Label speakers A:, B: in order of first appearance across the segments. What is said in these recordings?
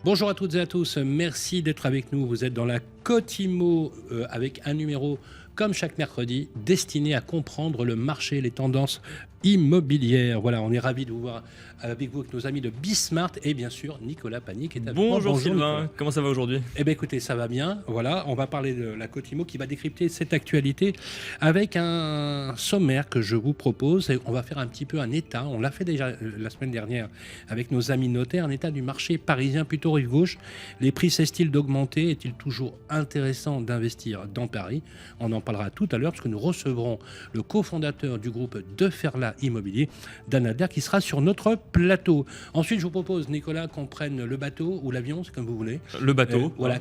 A: Bonjour à toutes et à tous, merci d'être avec nous. Vous êtes dans la Côte Immo avec un numéro comme chaque mercredi destiné à comprendre le marché, les tendances immobilières. Voilà, on est ravis de vous voir avec vous, avec nos amis de Bismart et bien sûr Nicolas Panier qui est avec moi.
B: Bonjour Sylvain,
A: Nicolas.
B: comment ça va aujourd'hui?
A: Eh bien écoutez, ça va bien. Voilà, on va parler de la Côte Immo qui va décrypter cette actualité avec un sommaire que je vous propose. Et on va faire un petit peu un état. On l'a fait déjà la semaine dernière avec nos amis notaires, un état du marché parisien plutôt rive gauche. Les prix cessent-ils d'augmenter? Est-il toujours intéressant d'investir dans Paris? On en parlera tout à l'heure parce que nous recevrons le cofondateur du groupe Deferla Immobilier, Dan Adler, qui sera sur notre plateau. Ensuite, je vous propose, Nicolas, qu'on prenne le bateau ou l'avion, c'est comme vous voulez.
B: Le bateau.
A: Voilà,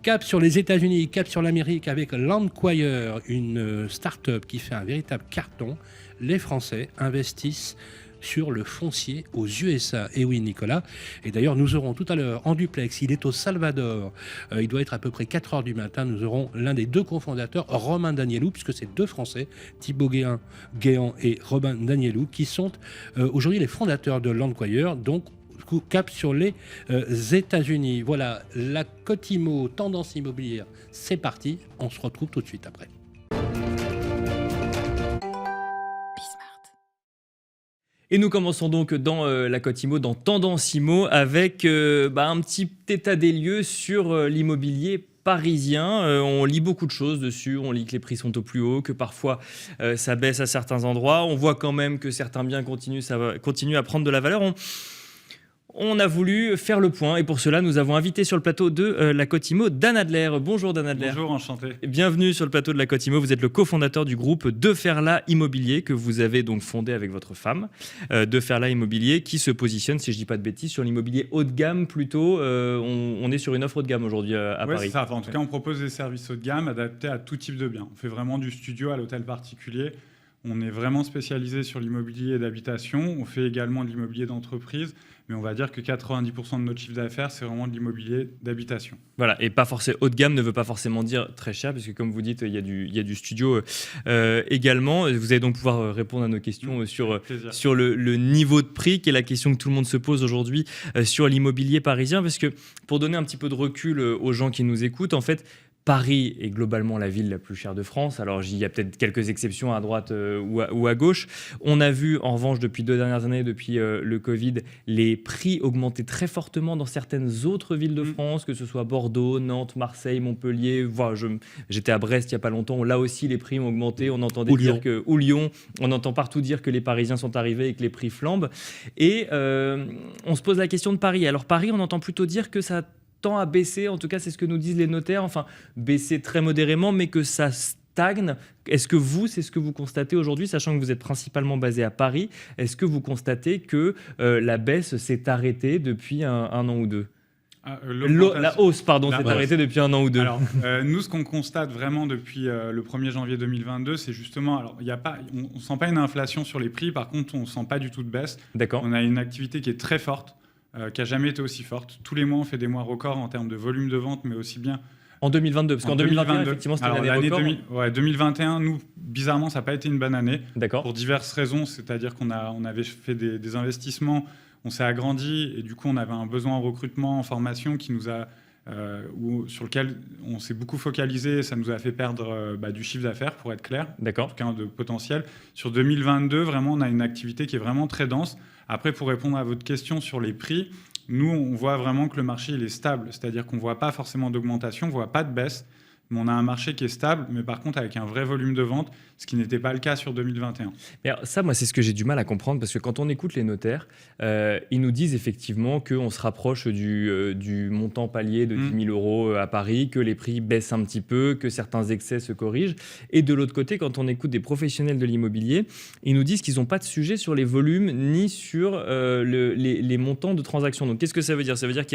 A: cap sur les États-Unis, cap sur l'Amérique avec Landquire, une start-up qui fait un véritable carton. Les Français investissent sur le foncier aux USA. Et oui, Nicolas. Et d'ailleurs, nous aurons tout à l'heure en duplex, il est au Salvador, il doit être à peu près 4 heures du matin, nous aurons l'un des deux cofondateurs, Romain Danielou, puisque c'est deux Français, Thibaut Guéant et Romain Danielou, qui sont aujourd'hui les fondateurs de Landquire, donc cap sur les États-Unis. Voilà, la Côte Immo, tendance immobilière, c'est parti. On se retrouve tout de suite après.
B: Et nous commençons donc dans la Côte Immo, dans Tendance Immo, avec un petit état des lieux sur l'immobilier parisien. On lit beaucoup de choses dessus, on lit que les prix sont au plus haut, que parfois ça baisse à certains endroits. On voit quand même que certains biens continuent à prendre de la valeur. On a voulu faire le point et pour cela, nous avons invité sur le plateau de la Côte Immo Dan Adler. Bonjour Dan Adler.
C: Bonjour, enchanté.
B: Bienvenue sur le plateau de la Côte Immo. Vous êtes le cofondateur du groupe Deferla Immobilier que vous avez donc fondé avec votre femme. Deferla Immobilier qui se positionne, si je ne dis pas de bêtises, sur l'immobilier haut de gamme plutôt. On est sur une offre haut de gamme aujourd'hui à Paris.
C: C'est ça. Enfin, en tout cas, on propose des services haut de gamme adaptés à tout type de biens. On fait vraiment du studio à l'hôtel particulier. On est vraiment spécialisé sur l'immobilier d'habitation. On fait également de l'immobilier d'entreprise. Mais on va dire que 90% de notre chiffre d'affaires, c'est vraiment de l'immobilier d'habitation.
B: Voilà, et pas forcément haut de gamme ne veut pas forcément dire très cher, parce que comme vous dites, il y a du studio également. Vous allez donc pouvoir répondre à nos questions sur le niveau de prix, qui est la question que tout le monde se pose aujourd'hui sur l'immobilier parisien. Parce que pour donner un petit peu de recul aux gens qui nous écoutent, en fait, Paris est globalement la ville la plus chère de France. Alors, il y a peut-être quelques exceptions à droite ou à gauche. On a vu, en revanche, depuis 2 dernières années, depuis le Covid, les prix augmenter très fortement dans certaines autres villes de France, que ce soit Bordeaux, Nantes, Marseille, Montpellier. Voilà, j'étais à Brest il n'y a pas longtemps. Là aussi, les prix ont augmenté. On entendait dire que... Ou Lyon. On entend partout dire que les Parisiens sont arrivés et que les prix flambent. Et on se pose la question de Paris. Alors, Paris, on entend plutôt dire que ça tend à baisser, en tout cas c'est ce que nous disent les notaires, enfin baisser très modérément, mais que ça stagne. Est-ce que c'est ce que vous constatez aujourd'hui, sachant que vous êtes principalement basé à Paris? Est-ce que vous constatez que la baisse s'est arrêtée depuis un an ou deux? La hausse, pardon, s'est arrêtée depuis 1 an ou 2.
C: Alors, nous, ce qu'on constate vraiment depuis le 1er janvier 2022, c'est justement, alors, on ne sent pas une inflation sur les prix, par contre, on ne sent pas du tout de baisse.
B: D'accord.
C: On a une activité qui est très forte, qui n'a jamais été aussi forte. Tous les mois, on fait des mois records en termes de volume de vente, mais aussi bien...
B: En 2022, parce qu'en 2021, effectivement, c'était une année record.
C: 2021, nous, bizarrement, ça n'a pas été une bonne année.
B: D'accord.
C: Pour diverses raisons, c'est-à-dire qu'on avait fait des investissements, on s'est agrandi, et du coup, on avait un besoin en recrutement, en formation, qui nous a... sur lequel on s'est beaucoup focalisé, ça nous a fait perdre du chiffre d'affaires, pour être clair,
B: D'accord.
C: en tout cas de potentiel. Sur 2022, vraiment, on a une activité qui est vraiment très dense. Après, pour répondre à votre question sur les prix, nous, on voit vraiment que le marché il est stable, c'est-à-dire qu'on ne voit pas forcément d'augmentation, on ne voit pas de baisse, mais on a un marché qui est stable, mais par contre avec un vrai volume de vente, ce qui n'était pas le cas sur 2021.
B: Mais alors, ça, moi, c'est ce que j'ai du mal à comprendre, parce que quand on écoute les notaires, ils nous disent effectivement qu'on se rapproche du montant palier de 10 000 euros à Paris, que les prix baissent un petit peu, que certains excès se corrigent. Et de l'autre côté, quand on écoute des professionnels de l'immobilier, ils nous disent qu'ils n'ont pas de sujet sur les volumes ni sur les montants de transactions. Donc, qu'est-ce que ça veut dire? Ça veut dire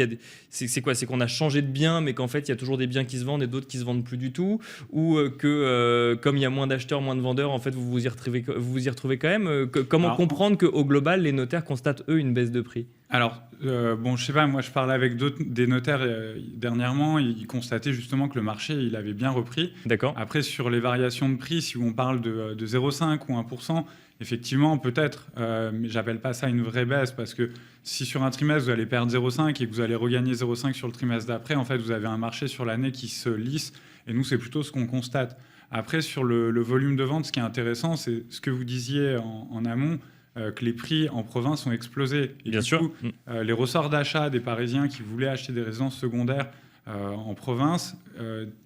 B: c'est quoi? C'est qu'on a changé de bien, mais qu'en fait, il y a toujours des biens qui se vendent et d'autres qui se vendent plus du tout, ou que comme il y a moins d'acheteurs, moins de vendeurs, en fait vous y retrouvez quand même. Comment comprendre qu'au global les notaires constatent eux une baisse de prix?
C: Alors, bon, je sais pas, moi je parlais avec des notaires dernièrement, ils constataient justement que le marché, il avait bien repris.
B: D'accord.
C: Après, sur les variations de prix, si on parle de 0,5 ou 1%, effectivement, peut-être, mais j'appelle pas ça une vraie baisse, parce que si sur un trimestre, vous allez perdre 0,5 et que vous allez regagner 0,5 sur le trimestre d'après, en fait, vous avez un marché sur l'année qui se lisse, et nous, c'est plutôt ce qu'on constate. Après, sur le volume de vente, ce qui est intéressant, c'est ce que vous disiez en amont, que les prix en province ont explosé. Et
B: Bien
C: du
B: sûr.
C: coup, les ressorts d'achat des Parisiens qui voulaient acheter des résidences secondaires en province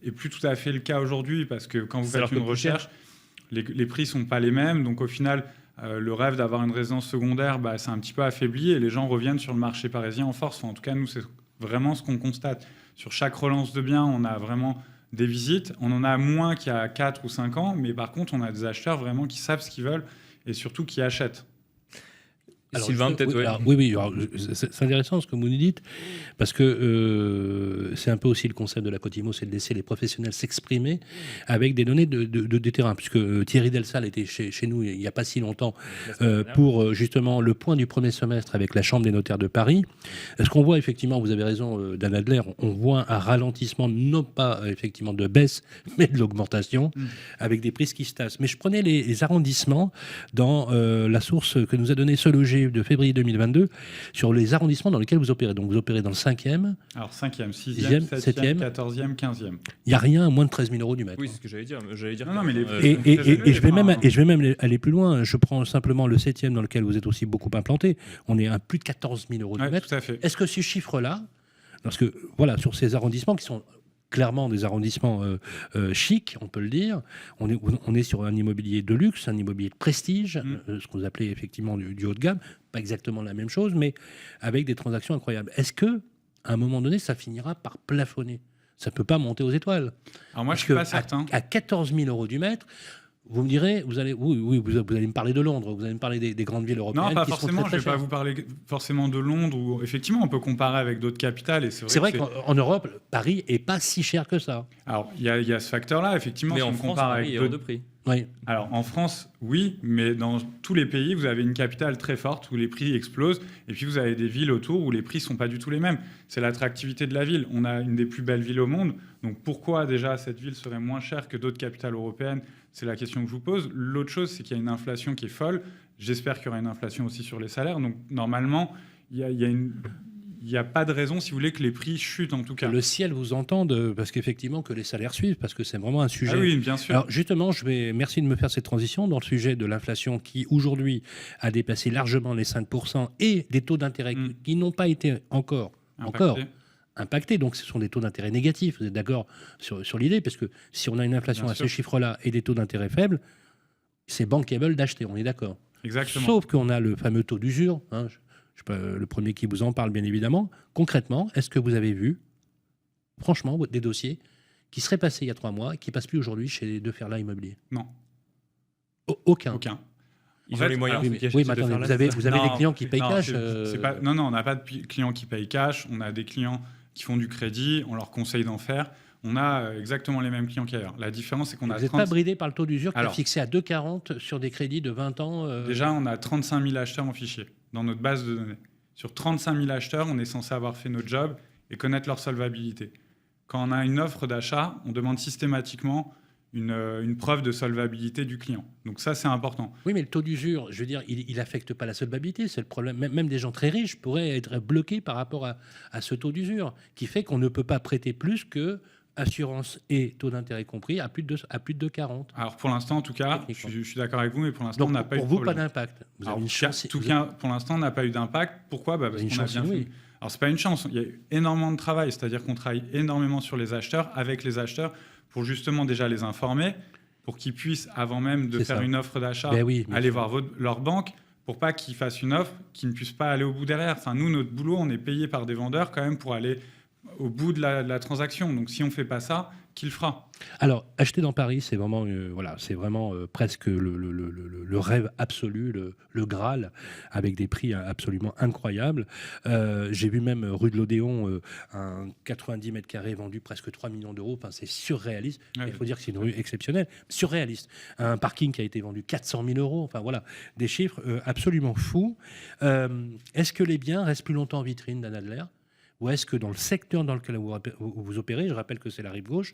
C: est plus tout à fait le cas aujourd'hui, parce que quand vous
B: Ça leur
C: faites une
B: coûte plus cher.
C: recherche, les prix ne sont pas les mêmes. Donc au final, le rêve d'avoir une résidence secondaire, c'est un petit peu affaibli et les gens reviennent sur le marché parisien en force. Enfin, en tout cas, nous, c'est vraiment ce qu'on constate. Sur chaque relance de biens, on a vraiment des visites. On en a moins qu'il y a 4 ou 5 ans, mais par contre, on a des acheteurs vraiment qui savent ce qu'ils veulent et surtout qui achètent.
A: Alors,
B: Sylvain, peut-être,
A: oui,
B: ouais.
A: alors, oui. Alors, c'est intéressant ce que vous nous dites, parce que c'est un peu aussi le concept de la Cotimo, c'est de laisser les professionnels s'exprimer avec des données des terrains. Puisque Thierry Delsal était chez nous il n'y a pas si longtemps pour justement le point du premier semestre avec la Chambre des notaires de Paris. Ce qu'on voit effectivement, vous avez raison, Dan Adler, on voit un ralentissement, non pas effectivement de baisse, mais de l'augmentation, avec des prix qui se tassent. Mais je prenais les arrondissements dans la source que nous a donnée Ce Loger de février 2022 sur les arrondissements dans lesquels vous opérez. Donc vous opérez dans le 5e.
C: Alors 5e, 6e, 7e, 14e, 15e.
A: Il n'y a rien à moins de 13 000 euros du mètre.
B: Oui, c'est ce que j'allais dire.
C: Non, mais les
A: Et,
C: prix sont très élevés,
A: je vais même aller plus loin. Je prends simplement le 7e dans lequel vous êtes aussi beaucoup implanté. On est à plus de 14 000 euros du
C: Ouais,
A: mètre.
C: tout à fait.
A: Est-ce que ce chiffre-là, parce que voilà, sur ces arrondissements qui sont clairement des arrondissements chics, on peut le dire, on est sur un immobilier de luxe, un immobilier de prestige, ce que vous appelez effectivement du haut de gamme, pas exactement la même chose, mais avec des transactions incroyables. Est-ce que à un moment donné, ça finira par plafonner? Ça ne peut pas monter aux étoiles.
C: Alors moi,
A: Parce
C: je suis pas
A: que
C: certain.
A: à 14 000 euros du mètre, vous me direz, vous allez me parler de Londres, vous allez me parler des grandes villes européennes.
C: Non, pas
A: qui sont
C: forcément.
A: très,
C: Je
A: très
C: vais pas
A: chères.
C: vous parler forcément de Londres. Où, effectivement, on peut comparer avec d'autres capitales. Et
A: C'est vrai qu'en Europe, Paris est pas si cher que ça.
C: Alors, il y a ce facteur-là, effectivement.
B: Mais
C: si
B: en
C: on
B: France,
C: compare
B: Paris
C: avec
B: est hors de
C: d'autres.
B: prix.
A: Oui.
C: Alors, en France, oui, mais dans tous les pays, vous avez une capitale très forte où les prix explosent. Et puis, vous avez des villes autour où les prix sont pas du tout les mêmes. C'est l'attractivité de la ville. On a une des plus belles villes au monde. Donc, pourquoi déjà cette ville serait moins chère que d'autres capitales européennes? C'est la question que je vous pose. L'autre chose, c'est qu'il y a une inflation qui est folle. J'espère qu'il y aura une inflation aussi sur les salaires. Donc, normalement, il n'y a pas de raison, si vous voulez, que les prix chutent en tout cas.
A: Le ciel vous entende, parce qu'effectivement, que les salaires suivent, parce que c'est vraiment un sujet.
C: Ah oui, bien sûr.
A: Alors justement, merci de me faire cette transition dans le sujet de l'inflation qui aujourd'hui a dépassé largement les 5% et des taux d'intérêt qui n'ont pas été encore impactés. Donc ce sont des taux d'intérêt négatifs. Vous êtes d'accord sur l'idée? Parce que si on a une inflation
C: Bien
A: à
C: sûr.
A: ces chiffres-là et des taux d'intérêt faibles, c'est bankable d'acheter, on est d'accord.
C: Exactement.
A: Sauf qu'on a le fameux taux d'usure. Je ne suis pas le premier qui vous en parle, bien évidemment. Concrètement, est-ce que vous avez vu, franchement, des dossiers qui seraient passés il y a 3 mois et qui ne passent plus aujourd'hui chez les deux Ferla Immobilier?
C: Non,
A: Aucun.
C: aucun.
B: Ils
C: En
B: ont
C: fait,
B: les moyens.
A: Oui,
B: ceux
A: mais,
B: qui achètent
A: oui,
B: ces
A: mais attendez,
B: affaires-là,
A: vous avez,
B: c'est ça
A: vous avez
C: Non,
A: des clients qui payent
C: non,
A: cash.
C: c'est pas, non, on n'a pas de clients qui payent cash. On a des clients qui font du crédit. On leur conseille d'en faire. On a exactement les mêmes clients qu'ailleurs. La différence, c'est qu'on a
A: Vous n'êtes
C: 30...
A: pas bridé par le taux d'usure qui est
C: Alors,
A: fixé à 2,40 sur des crédits de 20 ans.
C: Déjà, on a 35 000 acheteurs en fichier dans notre base de données. Sur 35 000 acheteurs, on est censé avoir fait notre job et connaître leur solvabilité. Quand on a une offre d'achat, on demande systématiquement une preuve de solvabilité du client. Donc ça, c'est important.
A: Oui, mais le taux d'usure, je veux dire, il n'affecte pas la solvabilité. C'est le problème. Même des gens très riches pourraient être bloqués par rapport à ce taux d'usure, qui fait qu'on ne peut pas prêter plus que assurance et taux d'intérêt compris à plus de 40.
C: Alors pour l'instant, en tout cas, je suis d'accord avec vous, mais pour l'instant,
A: Donc
C: on n'a pas eu de
A: pour vous,
C: problème.
A: pas d'impact. Vous
C: Alors,
A: avez une chance.
C: tout cas, pour l'instant, on n'a pas eu d'impact. Pourquoi? Parce
A: Une
C: qu'on a
A: chance
C: bien fait.
A: inouïe.
C: Alors, c'est pas une chance. Il y a eu énormément de travail. C'est-à-dire qu'on travaille énormément sur les acheteurs, avec les acheteurs, pour justement déjà les informer, pour qu'ils puissent, avant même de
A: C'est
C: faire
A: ça.
C: une offre d'achat,
A: Ben oui, bien
C: aller
A: sûr.
C: voir leur banque, pour pas qu'ils fassent une offre qui ne puisse pas aller au bout derrière. Enfin, nous, notre boulot, on est payé par des vendeurs quand même pour aller au bout de la transaction. Donc, si on fait pas ça, qui le fera.
A: Alors, acheter dans Paris, c'est vraiment, presque le rêve absolu, le Graal, avec des prix absolument incroyables. J'ai vu même rue de l'Odéon un 90 mètres carrés vendu presque 3 millions d'euros. Enfin, c'est surréaliste.
C: Ouais.
A: Il faut dire que c'est une rue exceptionnelle, surréaliste. Un parking qui a été vendu 400 000 euros. Enfin, voilà, des chiffres absolument fous. Est-ce que les biens restent plus longtemps en vitrine, Dan Adler ? Ou est-ce que dans le secteur dans lequel vous opérez, je rappelle que c'est la rive gauche,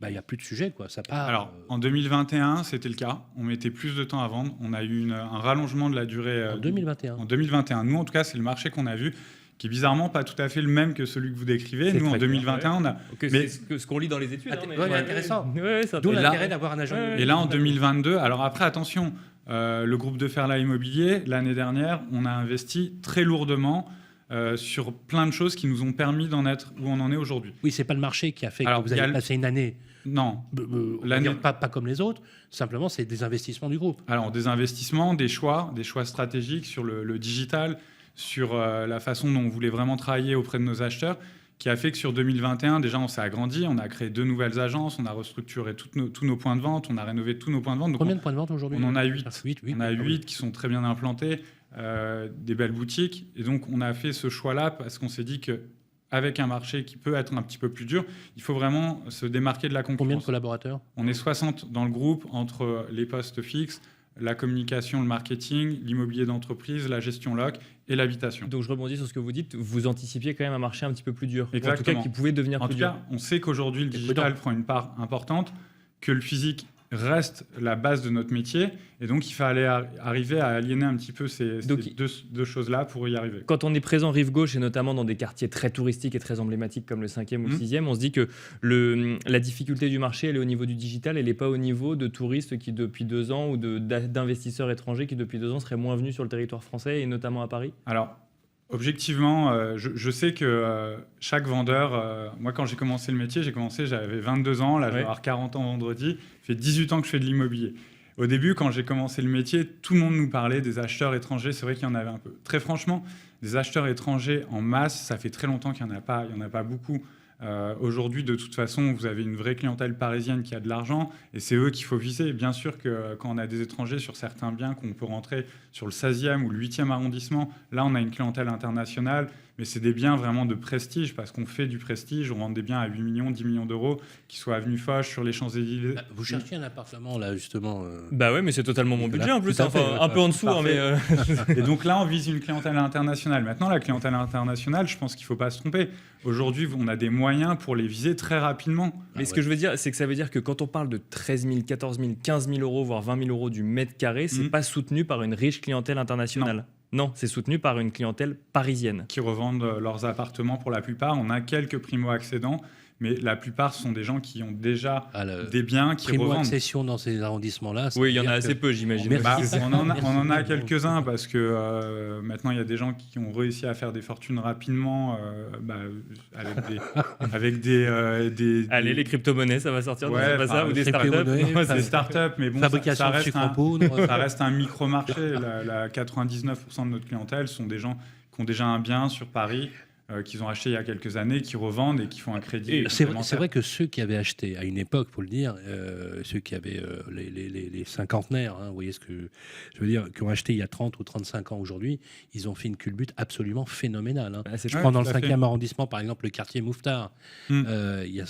A: il n'y a plus de sujet, quoi. Ça part.
C: Alors, en 2021, c'était le cas. On mettait plus de temps à vendre. On a eu un rallongement de la durée.
A: En 2021.
C: En 2021. Nous, en tout cas, c'est le marché qu'on a vu, qui est bizarrement pas tout à fait le même que celui que vous décrivez.
A: C'est
C: Nous, en
A: très
C: 2021, on a.
B: C'est ce qu'on lit dans les études.
A: Ouais, intéressant.
B: Ouais,
A: D'où
C: Et là-
A: l'intérêt d'avoir un agent.
C: Et là, en 2022, alors après, attention, le groupe de Ferla Immobilier, l'année dernière, on a investi très lourdement sur plein de choses qui nous ont permis d'en être où on en est aujourd'hui.
A: Oui, c'est pas le marché qui a fait
C: Alors,
A: que vous avez passé une année,
C: Non.
A: on va
C: L'année-
A: dire pas comme les autres. Simplement, c'est des investissements du groupe.
C: Alors, des investissements, des choix stratégiques sur le digital, sur la façon dont on voulait vraiment travailler auprès de nos acheteurs, qui a fait que sur 2021, déjà, on s'est agrandi, on a créé 2 nouvelles agences, on a restructuré tous nos points de vente, on a rénové tous nos points de vente. Donc
A: Combien de points de vente aujourd'hui ?
C: on en a 8. On a 8
A: oui.
C: qui sont très bien implantés, des belles boutiques. Et donc, on a fait ce choix-là parce qu'on s'est dit que avec un marché qui peut être un petit peu plus dur, il faut vraiment se démarquer de la concurrence.
A: Combien de collaborateurs ?
C: On est 60 dans le groupe, entre les postes fixes, la communication, le marketing, l'immobilier d'entreprise, la gestion loc et l'habitation.
B: Donc je rebondis sur ce que vous dites, vous anticipiez quand même un marché un petit peu plus dur. Ou en tout cas
C: Exactement.
B: qui pouvait devenir
C: En
B: plus
C: tout
B: dur.
C: cas, on sait qu'aujourd'hui, le digital prend une part importante, que le physique reste la base de notre métier, et donc il fallait arriver à aliéner un petit peu ces deux choses-là pour y arriver.
B: Quand on est présent rive gauche, et notamment dans des quartiers très touristiques et très emblématiques comme le 5e ou le 6e, on se dit que la difficulté du marché, elle est au niveau du digital, elle n'est pas au niveau de touristes qui depuis 2 ans ou d'investisseurs étrangers qui depuis 2 ans seraient moins venus sur le territoire français et notamment à Paris.
C: Alors, objectivement, je sais que chaque vendeur, moi quand j'ai commencé le métier, j'avais 22 ans, là je vais avoir 40 ans vendredi, ça fait 18 ans que je fais de l'immobilier. Au début, quand j'ai commencé le métier, tout le monde nous parlait des acheteurs étrangers, c'est vrai qu'il y en avait un peu. Très franchement, des acheteurs étrangers en masse, ça fait très longtemps qu'il n'y en a pas beaucoup. Aujourd'hui, de toute façon, vous avez une vraie clientèle parisienne qui a de l'argent et c'est eux qu'il faut viser. Bien sûr que quand on a des étrangers sur certains biens, qu'on peut rentrer sur le 16e ou le 8e arrondissement, là, on a une clientèle internationale, mais c'est des biens vraiment de prestige parce qu'on fait du prestige. On vend des biens à 8 millions, 10 millions d'euros qui soient avenue Foch, sur les Champs-Élysées.
A: Vous cherchiez un appartement, là, justement.
B: Bah ouais, mais c'est totalement mon budget en plus.
A: Tout à fait,
B: un peu en dessous, hein, mais.
C: Et donc là, on vise une clientèle internationale. Maintenant, la clientèle internationale, je pense qu'il ne faut pas se tromper. Aujourd'hui, on a des moyens pour les viser très rapidement.
B: Mais ce que je veux dire, c'est que ça veut dire que quand on parle de 13 000, 14 000, 15 000 euros, voire 20 000 euros du mètre carré, c'est pas soutenu par une riche clientèle internationale. Non, c'est soutenu par une clientèle parisienne.
C: Qui revendent leurs appartements pour la plupart. On a quelques primo-accédants, mais la plupart sont des gens qui ont déjà des biens qui revendent.
A: Primo-accession dans ces arrondissemsements-là.
B: Oui, il y en a assez peu, j'imagine.
C: On en a quelques-uns parce que maintenant, il y a des gens qui ont réussi à faire des fortunes rapidement avec des
B: Allez, les crypto-monnaies, ça va sortir,
C: ouais,
B: pas ça, ou des startups.
C: Des startups, mais bon,
A: fabrication de sucre en poudre.
C: Ça reste un micro-marché. 99% de notre clientèle sont des gens qui ont déjà un bien sur Paris, qu'ils ont acheté il y a quelques années, qui revendent et qui font un crédit.
A: C'est vrai que ceux qui avaient acheté à une époque, faut le dire, ceux qui avaient les cinquantenaires, hein, vous voyez ce que je veux dire, qui ont acheté il y a 30 ou 35 ans aujourd'hui, ils ont fait une culbute absolument phénoménale. Hein. Je prends dans le 5e arrondissement, par exemple, le quartier Mouffetard. Il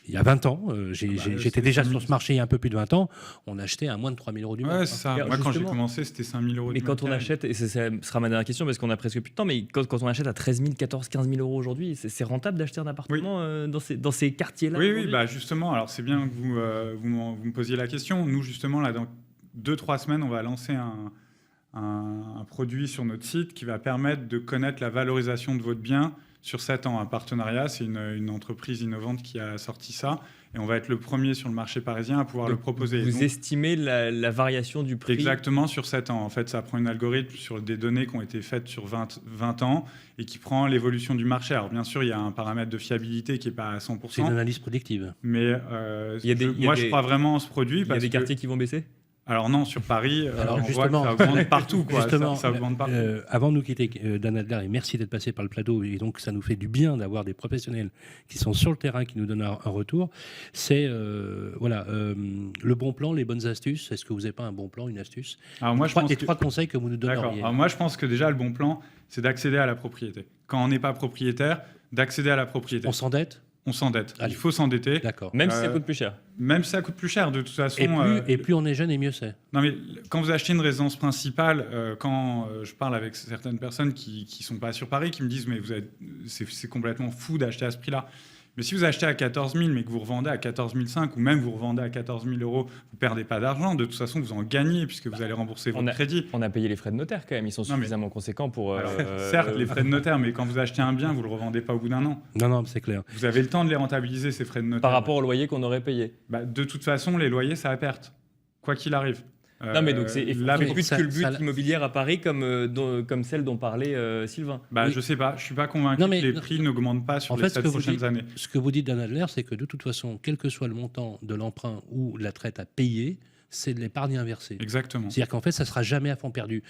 A: y a 20 ans, j'étais déjà sur ce marché il y a un peu plus de 20 ans, on achetait à moins de 3 000 euros du mètre.
C: Ouais, c'est ça. Moi, quand j'ai commencé, c'était 5 000 euros du
B: mètre. Mais quand on
C: carré.
B: achète, et ça sera ma dernière question parce qu'on a presque plus de temps, mais quand on achète à 13 000, 14 000, 15 000 euros aujourd'hui, c'est rentable d'acheter un appartement dans ces quartiers-là?
C: Oui, bah justement, alors c'est bien que vous me posiez la question. Nous, justement, là, dans 2-3 semaines, on va lancer un produit sur notre site qui va permettre de connaître la valorisation de votre bien sur 7 ans. Un partenariat, c'est une entreprise innovante qui a sorti ça. Et on va être le premier sur le marché parisien à pouvoir le proposer.
B: Vous estimez la variation du prix?
C: Exactement, sur 7 ans. En fait, ça prend un algorithme sur des données qui ont été faites sur 20 ans et qui prend l'évolution du marché. Alors, bien sûr, il y a un paramètre de fiabilité qui n'est pas à 100%.
A: C'est une analyse prédictive.
C: Mais moi, je crois vraiment en ce produit.
B: Il y a des quartiers qui vont baisser?
C: Alors non, sur Paris,
A: Alors,
C: on voit que ça augmente partout. Quoi. Ça augmente partout.
A: Avant de nous quitter, Dan Adler, et merci d'être passé par le plateau, et donc ça nous fait du bien d'avoir des professionnels qui sont sur le terrain, qui nous donnent un retour. C'est le bon plan, les bonnes astuces. Est-ce que vous n'avez pas un bon plan, une astuce?
C: Alors moi,
A: trois conseils que vous nous donneriez.
C: Alors moi, je pense que déjà, le bon plan, c'est d'accéder à la propriété. Quand on n'est pas propriétaire, d'accéder à la propriété.
A: On s'endette?
C: On s'endette.
A: Allez.
C: Il faut s'endetter.
A: D'accord.
B: Même si ça coûte plus cher.
C: Même si ça coûte plus cher, de toute façon.
A: Et plus on est jeune, et mieux c'est.
C: Non, mais quand vous achetez une résidence principale, quand je parle avec certaines personnes qui ne sont pas sur Paris, qui me disent mais c'est complètement fou d'acheter à ce prix-là. Mais si vous achetez à 14 000, mais que vous revendez à 14 500, ou même vous revendez à 14 000 euros, vous ne perdez pas d'argent. De toute façon, vous en gagnez puisque vous allez rembourser votre crédit.
B: On a payé les frais de notaire quand même. Ils sont suffisamment conséquents pour...
C: Alors, certes, les frais de notaire, mais quand vous achetez un bien, vous ne le revendez pas au bout d'un an.
A: Non, c'est clair.
C: Vous avez le temps de les rentabiliser, ces frais de notaire.
B: Par rapport au loyer qu'on aurait payé.
C: De toute façon, les loyers, ça à perte. Quoi qu'il arrive.
B: Non, mais donc c'est plus que le but immobilière à Paris comme celle dont parlait Sylvain.
C: Je sais pas, je suis pas convaincu que les prix n'augmentent pas sur les 7 prochaines années.
A: Ce que vous dites, Dan Adler, c'est que de toute façon, quel que soit le montant de l'emprunt ou la traite à payer, c'est de l'épargne inversée.
C: Exactement.
A: C'est-à-dire qu'en fait, ça sera jamais à fond perdu.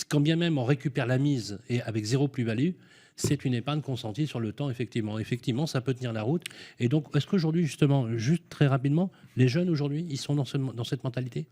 A: Quand bien même on récupère la mise et avec zéro plus-value, c'est une épargne consentie sur le temps, effectivement. Effectivement, ça peut tenir la route. Et donc, est-ce qu'aujourd'hui, justement, juste très rapidement, les jeunes aujourd'hui, ils sont dans cette mentalité?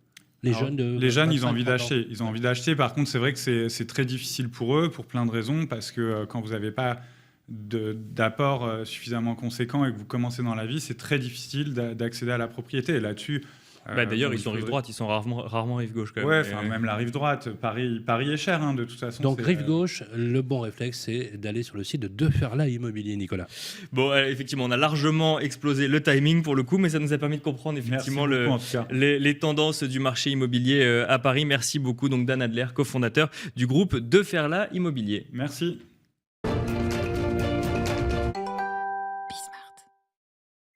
A: Les jeunes,
C: ils ont envie d'acheter. Ils ont envie d'acheter. Par contre, c'est vrai que c'est très difficile pour eux, pour plein de raisons, parce que quand vous n'avez pas d'apport suffisamment conséquent et que vous commencez dans la vie, c'est très difficile d'accéder à la propriété. Et là-dessus...
B: D'ailleurs, ils sont rive droite, ils sont rarement rive gauche. Quand
C: même. Même la rive droite, Paris est cher, de toute façon.
A: Donc rive gauche, le bon réflexe, c'est d'aller sur le site de Deferla Immobilier, Nicolas.
B: Bon, effectivement, on a largement explosé le timing pour le coup, mais ça nous a permis de comprendre effectivement les tendances du marché immobilier à Paris. Merci beaucoup, donc Dan Adler, cofondateur du groupe Deferla Immobilier.
C: Merci.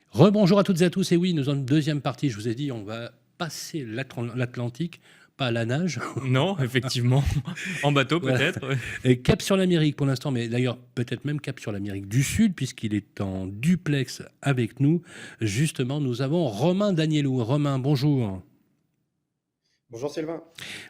A: Rebonjour à toutes et à tous. Et oui, nous sommes en deuxième partie. Je vous ai dit, on va passer l'Atlantique, pas à la nage.
B: Non, effectivement. En bateau, peut-être.
A: Voilà. Et cap sur l'Amérique pour l'instant, mais d'ailleurs, peut-être même cap sur l'Amérique du Sud, puisqu'il est en duplex avec nous. Justement, nous avons Romain Danielou. Romain, bonjour.
D: Bonjour Sylvain.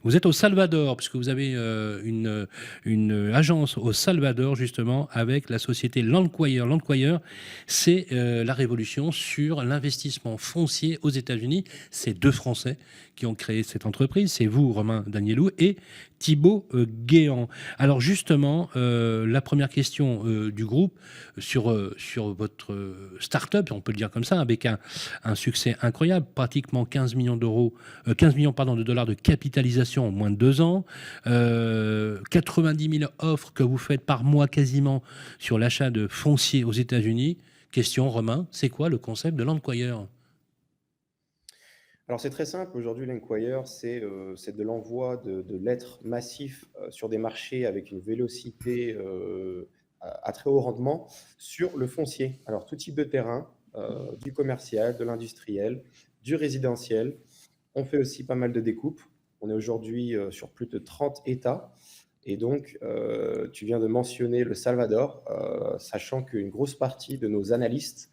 A: Vous êtes au Salvador, puisque vous avez une agence au Salvador, justement, avec la société Landquire. Landquire, c'est la révolution sur l'investissement foncier aux États-Unis. C'est deux Français qui ont créé cette entreprise. C'est vous, Romain Danielou, et Thibaut Guéant. Alors justement, la première question du groupe sur votre start-up, on peut le dire comme ça, avec un succès incroyable, pratiquement 15 millions de dollars de capitalisation en moins de 2 ans, 90 000 offres que vous faites par mois quasiment sur l'achat de foncier aux États-Unis. Question, Romain, c'est quoi le concept de Landquire ?
D: Alors c'est très simple, aujourd'hui Landquire, c'est de l'envoi de lettres massifs sur des marchés avec une vélocité à très haut rendement sur le foncier. Alors tout type de terrain, du commercial, de l'industriel, du résidentiel. On fait aussi pas mal de découpes. On est aujourd'hui sur plus de 30 États. Et donc, tu viens de mentionner le Salvador, sachant qu'une grosse partie de nos analystes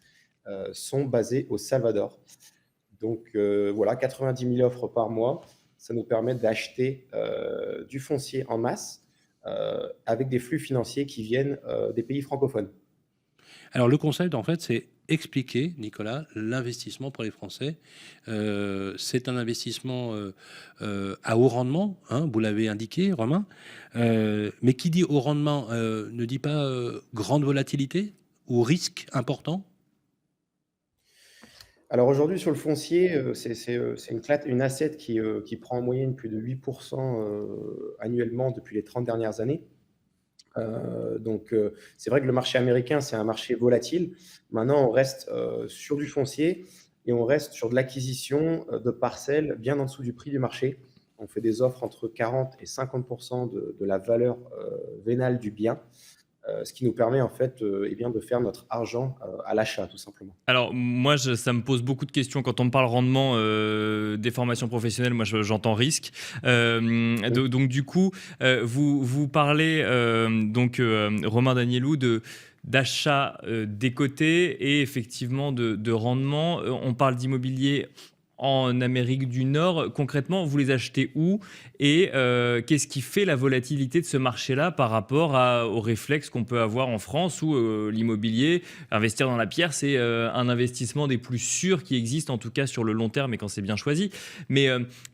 D: sont basés au Salvador. Donc, voilà, 90 000 offres par mois. Ça nous permet d'acheter du foncier en masse avec des flux financiers qui viennent des pays francophones.
A: Alors, le concept, en fait, c'est expliquer, Nicolas, l'investissement pour les Français. C'est un investissement à haut rendement, hein, vous l'avez indiqué, Romain. Mais qui dit haut rendement ne dit pas grande volatilité ou risque important ?
D: Alors aujourd'hui, sur le foncier, c'est une asset qui prend en moyenne plus de 8% annuellement depuis les 30 dernières années. Donc, c'est vrai que le marché américain, c'est un marché volatile. Maintenant, on reste sur du foncier et on reste sur de l'acquisition de parcelles bien en dessous du prix du marché. On fait des offres entre 40 et 50% de la valeur vénale du bien, ce qui nous permet en fait de faire notre argent à l'achat, tout simplement.
B: Alors moi, ça me pose beaucoup de questions quand on me parle rendement des formations professionnelles. Moi, j'entends risque. Donc du coup, vous parlez Romain Danielou d'achat décoté et effectivement de rendement. On parle d'immobilier en Amérique du Nord. Concrètement, vous les achetez où et qu'est-ce qui fait la volatilité de ce marché-là par rapport aux réflexes qu'on peut avoir en France où l'immobilier, investir dans la pierre, c'est un investissement des plus sûrs qui existent, en tout cas sur le long terme et quand c'est bien choisi. Mais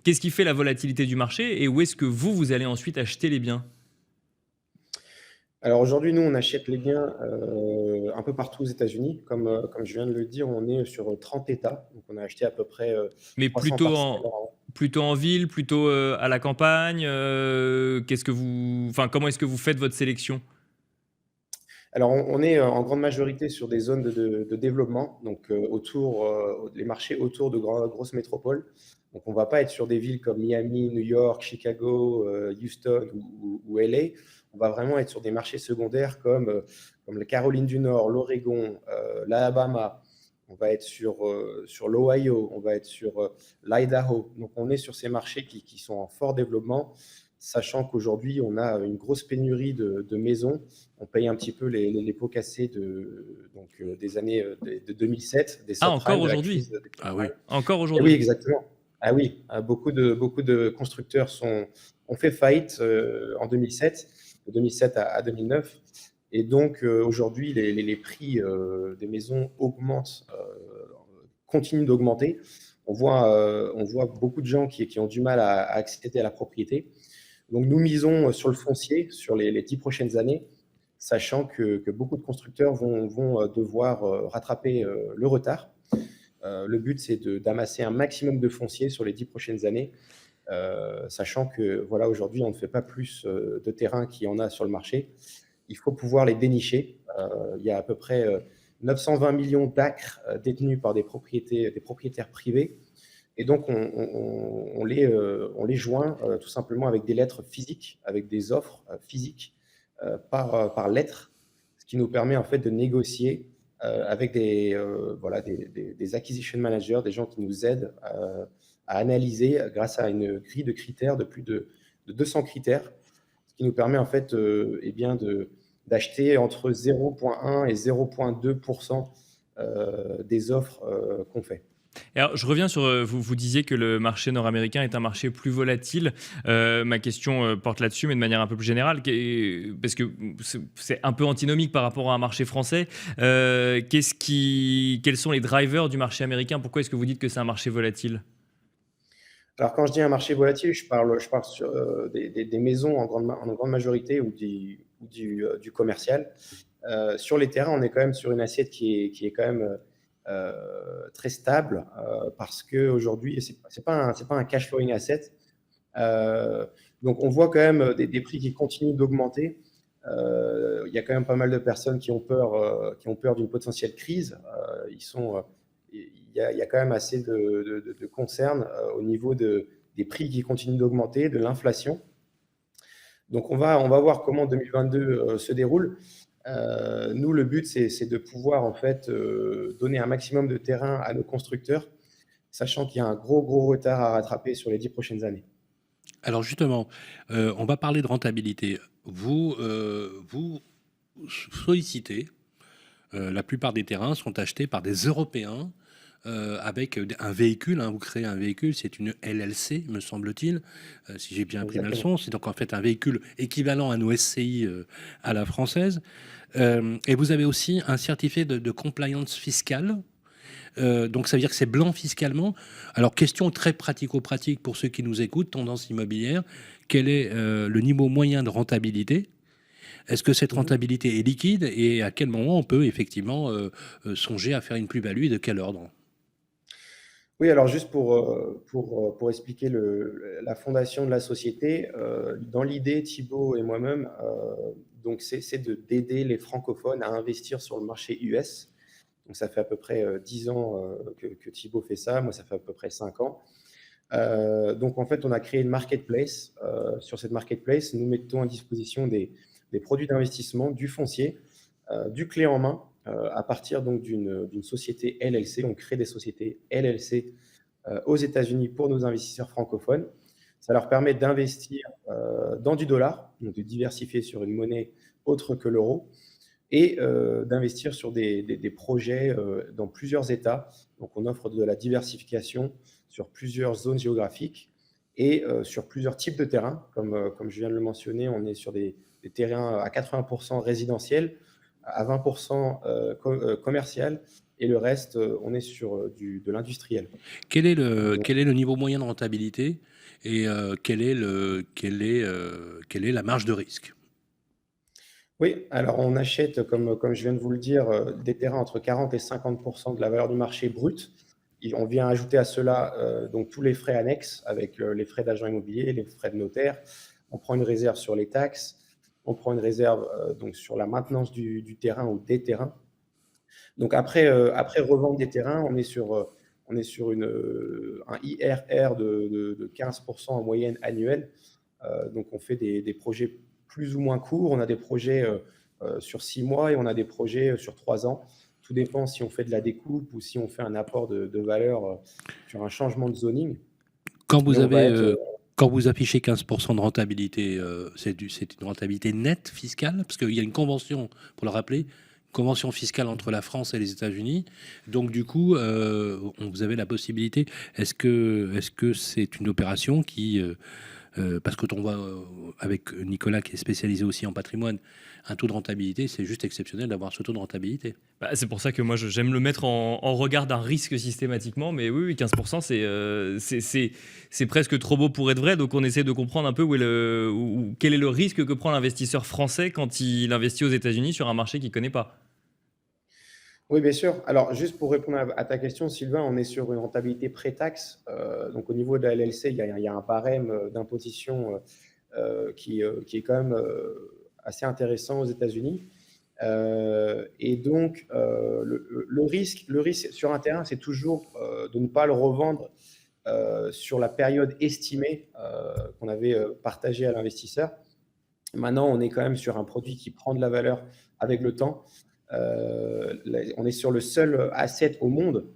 B: qu'est-ce qui fait la volatilité du marché et où est-ce que vous allez ensuite acheter les biens?
D: Alors aujourd'hui, nous, on achète les biens un peu partout aux États-Unis. Comme je viens de le dire, on est sur 30 États. Donc on a acheté à peu près
B: Mais
D: 300 parcelles.
B: plutôt en ville, plutôt à la campagne. Enfin, comment est-ce que vous faites votre sélection?
D: Alors on est en grande majorité sur des zones de développement, donc les marchés autour de grosses métropoles. Donc on ne va pas être sur des villes comme Miami, New York, Chicago, Houston ou LA. On va vraiment être sur des marchés secondaires comme la Caroline du Nord, l'Oregon, l'Alabama. On va être sur l'Ohio, on va être sur l'Idaho. Donc on est sur ces marchés qui sont en fort développement, sachant qu'aujourd'hui on a une grosse pénurie de maisons. On paye un petit peu les pots cassés des années de 2007, des
B: Ah,
D: subprimes,
B: encore
D: de la
B: aujourd'hui?
D: crise des
A: Ah oui.
D: subprimes.
B: Encore
D: Et oui,
B: aujourd'hui?
D: exactement. Ah oui, beaucoup de constructeurs ont fait faillite en 2007, de 2007 à 2009. Et donc aujourd'hui, les prix des maisons continuent d'augmenter. On voit beaucoup de gens qui ont du mal à accéder à la propriété. Donc nous misons sur le foncier sur les 10 prochaines années, sachant que beaucoup de constructeurs vont devoir rattraper le retard. Le but, c'est d'amasser un maximum de foncier sur les 10 prochaines années, sachant que voilà, aujourd'hui, on ne fait pas plus de terrain qu'il y en a sur le marché. Il faut pouvoir les dénicher. Il y a à peu près 920 millions d'acres détenus par des propriétaires privés. Et donc, on les joint tout simplement avec des lettres physiques, avec des offres physiques par lettre, ce qui nous permet en fait de négocier avec des acquisition managers, des gens qui nous aident à analyser grâce à une grille de critères de plus de 200 critères, ce qui nous permet en fait d'acheter entre 0,1 et 0,2% des offres qu'on fait.
B: Et alors, je reviens sur, vous disiez que le marché nord-américain est un marché plus volatile. Ma question porte là-dessus, mais de manière un peu plus générale, parce que c'est un peu antinomique par rapport à un marché français. Quels sont les drivers du marché américain? Pourquoi est-ce que vous dites que c'est un marché volatile?
D: Alors, quand je dis un marché volatile, je parle sur des maisons en grande majorité ou du commercial. Sur les terrains, on est quand même sur une assiette qui est quand même très stable parce qu'aujourd'hui, ce n'est pas un cash flowing asset. Donc, on voit quand même des prix qui continuent d'augmenter. Il y a quand même pas mal de personnes qui ont peur d'une potentielle crise. Il y a quand même assez de concerns au niveau des prix qui continuent d'augmenter, de l'inflation. Donc, on va voir comment 2022 se déroule. Nous, le but, c'est de pouvoir en fait donner un maximum de terrain à nos constructeurs, sachant qu'il y a un gros retard à rattraper sur les 10 prochaines années.
A: Alors justement, on va parler de rentabilité. Vous sollicitez, la plupart des terrains sont achetés par des Européens avec un véhicule. Vous créez un véhicule, c'est une LLC, me semble-t-il, si j'ai bien pris ma leçon. C'est donc en fait un véhicule équivalent à nos SCI à la française. Et vous avez aussi un certificat de compliance fiscale. Donc ça veut dire que c'est blanc fiscalement. Alors question très pratico-pratique pour ceux qui nous écoutent, tendance immobilière, quel est le niveau moyen de rentabilité? Est-ce que cette rentabilité est liquide et à quel moment on peut effectivement songer à faire une plus-value et de quel ordre?
D: Oui, alors juste pour expliquer la fondation de la société, dans l'idée, Thibaut et moi-même, donc c'est d'aider les francophones à investir sur le marché US. Donc ça fait à peu près 10 ans que Thibaut fait ça, moi ça fait à peu près 5 ans. Donc en fait, on a créé une marketplace. Sur cette marketplace, nous mettons à disposition des produits d'investissement, du foncier, du clé en main, à partir donc d'une société LLC. On crée des sociétés LLC aux États-Unis pour nos investisseurs francophones. Ça leur permet d'investir dans du dollar, donc de diversifier sur une monnaie autre que l'euro, et d'investir sur des projets dans plusieurs États. Donc on offre de la diversification sur plusieurs zones géographiques et sur plusieurs types de terrains. Comme je viens de le mentionner, on est sur des terrains à 80% résidentiels, à 20% commercial, et le reste, on est sur de l'industriel.
A: Quel est le niveau moyen de rentabilité et quelle est la marge de risque?
D: Oui, alors on achète, comme je viens de vous le dire, des terrains entre 40 et 50% de la valeur du marché brut. Et on vient ajouter à cela donc tous les frais annexes avec les frais d'agent immobilier, les frais de notaire. On prend une réserve sur les taxes, on prend une réserve donc sur la maintenance du terrain ou des terrains. Donc après revente des terrains, on est sur un IRR de 15% en moyenne annuelle. Donc on fait des projets plus ou moins courts. On a des projets sur 6 mois et on a des projets sur 3 ans. Tout dépend si on fait de la découpe ou si on fait un apport de valeur sur un changement de zoning.
A: Quand
D: Mais
A: quand vous affichez 15% de rentabilité, c'est une rentabilité nette fiscale? Parce qu'il y a une convention, pour le rappeler, convention fiscale entre la France et les États-Unis. Donc du coup, vous avez la possibilité. Est-ce que c'est une opération qui parce que quand on voit avec Nicolas qui est spécialisé aussi en patrimoine, un taux de rentabilité, c'est juste exceptionnel d'avoir ce taux de rentabilité.
B: Bah, c'est pour ça que moi j'aime le mettre en regard d'un risque systématiquement, mais oui, 15% c'est presque trop beau pour être vrai, donc on essaie de comprendre un peu quel est le risque que prend l'investisseur français quand il investit aux États-Unis sur un marché qu'il ne connaît pas.
D: Oui, bien sûr. Alors, juste pour répondre à ta question, Sylvain, on est sur une rentabilité pré-taxe. Donc, au niveau de la LLC, il y a un barème d'imposition qui est quand même assez intéressant aux États-Unis. Et donc, le risque sur un terrain, c'est toujours de ne pas le revendre sur la période estimée qu'on avait partagée à l'investisseur. Maintenant, on est quand même sur un produit qui prend de la valeur avec le temps. On est sur le seul asset au monde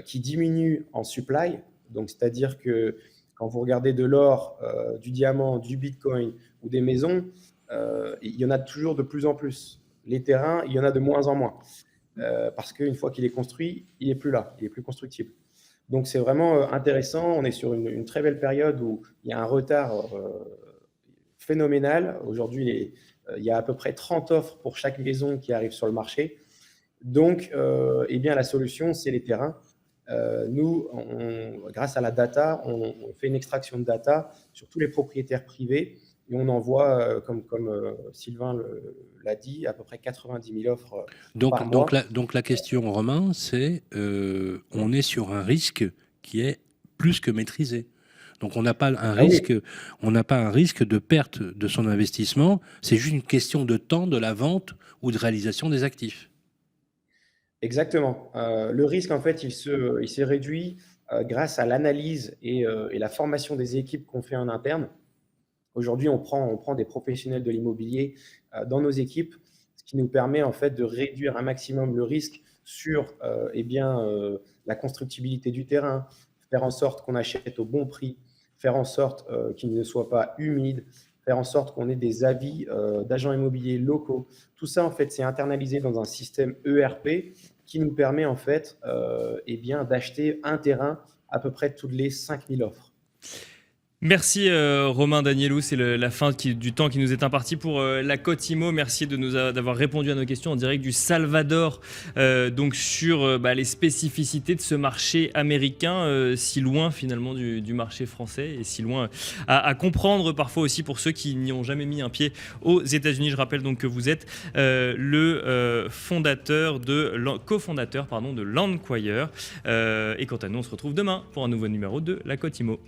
D: qui diminue en supply. Donc, c'est-à-dire que quand vous regardez de l'or, du diamant, du bitcoin ou des maisons, il y en a toujours de plus en plus. Les terrains, il y en a de moins en moins. Parce qu'une fois qu'il est construit, il n'est plus là, il n'est plus constructible. Donc, c'est vraiment intéressant. On est sur une très belle période où il y a un retard phénoménal. Aujourd'hui, il y a à peu près 30 offres pour chaque maison qui arrive sur le marché. Donc, eh bien, la solution, c'est les terrains. Nous, grâce à la data, on fait une extraction de data sur tous les propriétaires privés et on envoie, comme Sylvain l'a dit, à peu près 90 000 offres par mois.
A: Donc la question, Romain, c'est on est sur un risque qui est plus que maîtrisé. Donc on n'a pas un risque de perte de son investissement. C'est juste une question de temps de la vente ou de réalisation des actifs.
D: Exactement. Le risque, en fait, il s'est réduit grâce à l'analyse et la formation des équipes qu'on fait en interne. Aujourd'hui, on prend des professionnels de l'immobilier dans nos équipes, ce qui nous permet en fait de réduire un maximum le risque sur la constructibilité du terrain, faire en sorte qu'on achète au bon prix, faire en sorte qu'il ne soit pas humide, faire en sorte qu'on ait des avis d'agents immobiliers locaux. Tout ça, en fait, c'est internalisé dans un système ERP qui nous permet en fait d'acheter un terrain à peu près toutes les 5000 offres.
B: Merci Romain Danielou, c'est la fin du temps qui nous est imparti pour la Côte Immo. Merci d'avoir répondu à nos questions en direct du Salvador, donc sur les spécificités de ce marché américain, si loin finalement du marché français et si loin à comprendre parfois aussi pour ceux qui n'y ont jamais mis un pied aux États-Unis. Je rappelle donc que vous êtes le cofondateur de Landquire. Et quant à nous, on se retrouve demain pour un nouveau numéro de la Côte Immo.